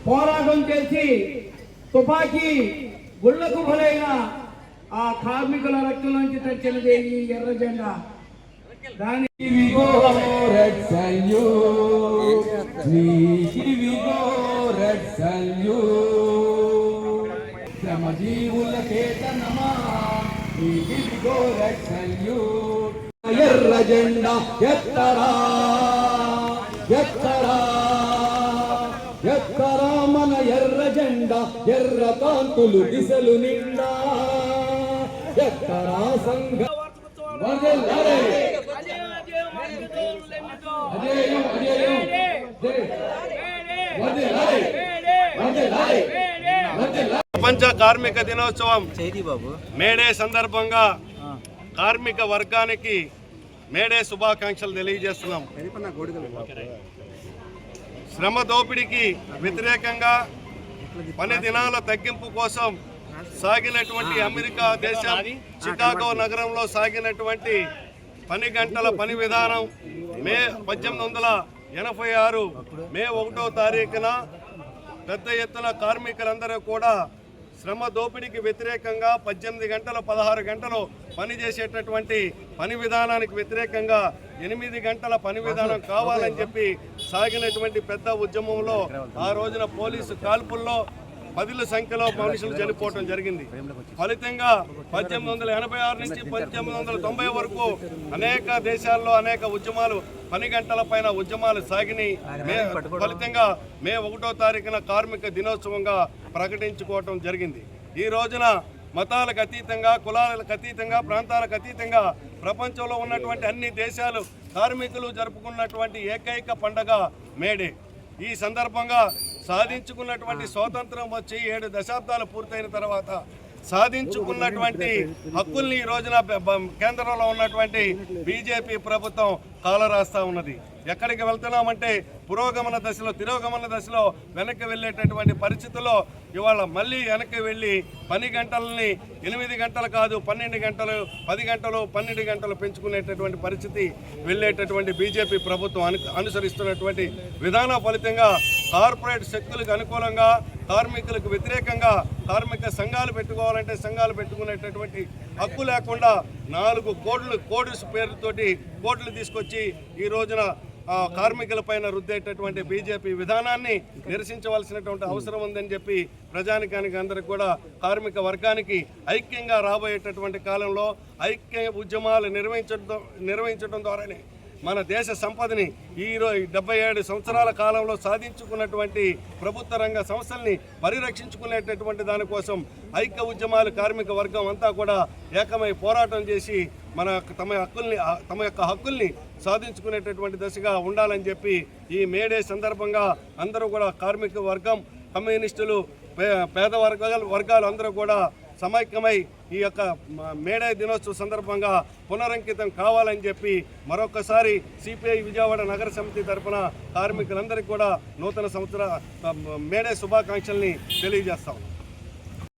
పోరాటం చేసి తుపాకీ గుళ్లకు బలైన ఆ కార్మికుల రక్తం నుంచి తెచ్చినది ఈ ఎర్ర జెండా. దాని శ్రమజీవుల చేతనమా ఎర్ర జెండా ఎత్తరా ఎత్తరా ఎత్తరా మన ఎర్ర జెండా ఎర్ర కాంతులు దిశలు నిండా ఎత్తరా సంఘ ప్రపంచ కార్మిక దినోత్సవం మేడే సందర్భంగా కార్మిక వర్గానికి మేడే శుభాకాంక్షలు తెలియజేస్తున్నాం. శ్రమ దోపిడీకి వ్యతిరేకంగా పని దినాల తగ్గింపు కోసం సాగినటువంటి అమెరికా దేశం చికాగో నగరంలో సాగినటువంటి పని గంటల పని విధానం మే 1886 మే 1వ తారీఖున పెద్ద ఎత్తున కార్మికులందరూ కూడా శ్రమ దోపిడీకి వ్యతిరేకంగా 18 గంటలు 16 గంటలు పనిచేసేటటువంటి పని విధానానికి వ్యతిరేకంగా 8 గంటల పని విధానం కావాలని చెప్పి సాగినటువంటి పెద్ద ఉద్యమంలో ఆ రోజున పోలీసు కాల్పుల్లో 10ల సంఖ్యలో మనుషులు చనిపోవడం జరిగింది. ఫలితంగా 1886 నుంచి 1990 వరకు అనేక దేశాల్లో అనేక ఉద్యమాలు పని గంటల పైన ఉద్యమాలు సాగినాయి. ఫలితంగా మే 1వ తారీఖున కార్మిక దినోత్సవంగా ప్రకటించుకోవటం జరిగింది. ఈ రోజున మతాలకు అతీతంగా, కులాలకు అతీతంగా, ప్రాంతాలకు అతీతంగా ప్రపంచంలో ఉన్నటువంటి అన్ని దేశాలు కార్మికులు జరుపుకున్నటువంటి ఏకైక పండగ మేడే. ఈ సందర్భంగా సాధించుకున్నటువంటి స్వాతంత్రం వచ్చి 7 దశాబ్దాలు పూర్తయిన తర్వాత సాధించుకున్నటువంటి హక్కుల్ని ఈ రోజున కేంద్రంలో ఉన్నటువంటి బీజేపీ ప్రభుత్వం కాలరాస్తా ఉన్నది. ఎక్కడికి వెళ్తున్నామంటే పురోగమన దశలో, తిరోగమన దశలో వెనక్కి వెళ్ళేటటువంటి పరిస్థితుల్లో ఇవాళ మళ్ళీ వెనక్కి వెళ్ళి పని గంటలని 8 గంటలు కాదు 12 గంటలు, 10 గంటలు, 12 గంటలు పెంచుకునేటటువంటి పరిస్థితి వెళ్ళేటటువంటి బీజేపీ ప్రభుత్వం అనుసరిస్తున్నటువంటి విధానం ఫలితంగా కార్పొరేట్ శక్తులకు అనుకూలంగా, కార్మికులకు వ్యతిరేకంగా కార్మిక సంఘాలు పెట్టుకోవాలంటే సంఘాలు పెట్టుకునేటటువంటి హక్కు లేకుండా 4 కోడ్స్ పేరుతోటి కోడ్లు తీసుకొచ్చి ఈ రోజున కార్మికుల పైన రుద్దేటటువంటి బీజేపీ విధానాన్ని నిరసించవలసినటువంటి అవసరం ఉందని చెప్పి ప్రజానికానికి అందరికి కూడా కార్మిక వర్గానికి ఐక్యంగా రాబోయేటటువంటి కాలంలో ఐక్య ఉద్యమాలు నిర్వహించడం ద్వారానే మన దేశ సంపదని ఈ 77 సంవత్సరాల కాలంలో సాధించుకున్నటువంటి ప్రభుత్వ రంగ సంస్థల్ని పరిరక్షించుకునేటటువంటి దానికోసం ఐక్య ఉద్యమాలు కార్మిక వర్గం అంతా కూడా ఏకమై పోరాటం చేసి తమ యొక్క హక్కుల్ని సాధించుకునేటటువంటి దశగా ఉండాలని చెప్పి ఈ మేడే సందర్భంగా అందరూ కూడా కార్మిక వర్గం, కమ్యూనిస్టులు, పేద వర్గాలు అందరూ కూడా సమైక్యమై ఈ యొక్క మేడే దినోత్సవ సందర్భంగా పునరంకితం కావాలని చెప్పి మరొకసారి సిపిఐ విజయవాడ నగర సమితి తరఫున కార్మికులందరికీ కూడా నూతన సంవత్సర మేడే శుభాకాంక్షల్ని తెలియజేస్తాం.